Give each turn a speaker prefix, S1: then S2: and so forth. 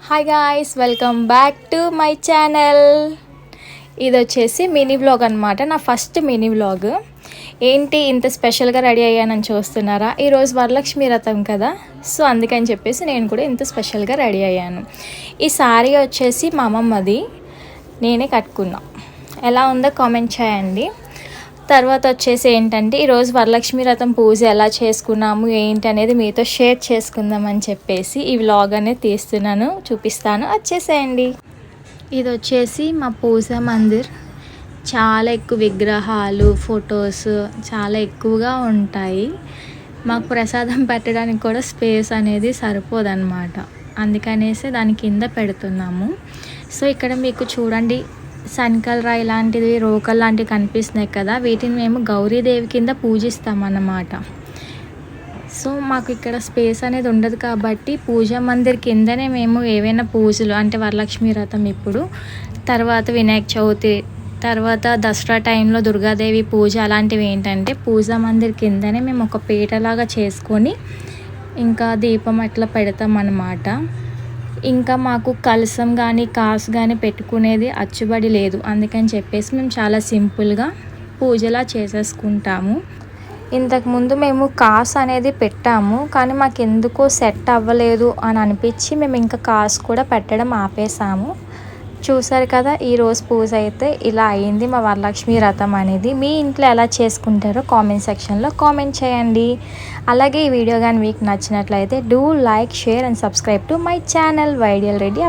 S1: Hi guys, welcome back to my channel. ఇది వచ్చేసి mini vlog అనమాట, నా ఫస్ట్ మినీ వ్లాగ్. ఏంటి ఇంత స్పెషల్గా రెడీ అయ్యానని చూస్తున్నారా? ఈరోజు వరలక్ష్మి వ్రతం కదా, సో అందుకని చెప్పేసి నేను కూడా ఇంత స్పెషల్గా రెడీ అయ్యాను. ఈ సారీ వచ్చేసి మా అమ్మమ్మది, నేనే కట్టుకున్నా. ఎలా ఉందో కామెంట్ చేయండి. తర్వాత వచ్చేసి ఏంటంటే ఈరోజు వరలక్ష్మి వ్రతం పూజ ఎలా చేసుకున్నాము ఏంటి అనేది మీతో షేర్ చేసుకుందామని చెప్పేసి ఈ వ్లాగ్ అనేది తీస్తున్నాను, చూపిస్తాను, వచ్చేసేయండి. ఇది వచ్చేసి మా పూజ మందిర్. చాలా ఎక్కువ విగ్రహాలు, ఫొటోస్ చాలా ఎక్కువగా ఉంటాయి. మాకు ప్రసాదం పెట్టడానికి కూడా స్పేస్ అనేది సరిపోదన్నమాట, అందుకనేసి దాని కింద పెడుతున్నాము. సో ఇక్కడ మీకు చూడండి, శనకల రాయి లాంటిది, రోకల్ లాంటివి కనిపిస్తున్నాయి కదా, వీటిని మేము గౌరీదేవి కింద పూజిస్తామన్నమాట. సో మాకు ఇక్కడ స్పేస్ అనేది ఉండదు కాబట్టి పూజా మందిర్ కిందనే మేము ఏవైనా పూజలు అంటే వరలక్ష్మి వ్రతం, ఇప్పుడు తర్వాత వినాయక చవితి, తర్వాత దసరా టైంలో దుర్గాదేవి పూజ, అలాంటివి ఏంటంటే పూజా మందిర్ కిందనే మేము ఒక పీటలాగా చేసుకొని ఇంకా దీపం అట్లా పెడతాం అన్నమాట. ఇంకా మాకు కలసం కానీ కాసు కానీ పెట్టుకునేది అచ్చుబడి లేదు, అందుకని చెప్పేసి మేము చాలా సింపుల్గా పూజలా చేసేసుకుంటాము. ఇంతకుముందు మేము కాసు అనేది పెట్టాము, కానీ మాకు ఎందుకో సెట్ అవ్వలేదు అని అనిపించి మేము ఇంకా కాసు కూడా పెట్టడం ఆపేసాము. చూసారు కదా, ఈరోజు పూజ అయితే ఇలా అయింది మా వరలక్ష్మి వ్రతం అనేది. మీ ఇంట్లో ఎలా చేసుకుంటారో కామెంట్ సెక్షన్లో కామెంట్ చేయండి. అలాగే ఈ వీడియో కానీ మీకు నచ్చినట్లయితే do like, share and subscribe to my channel వైడియల్ రెడ్డి.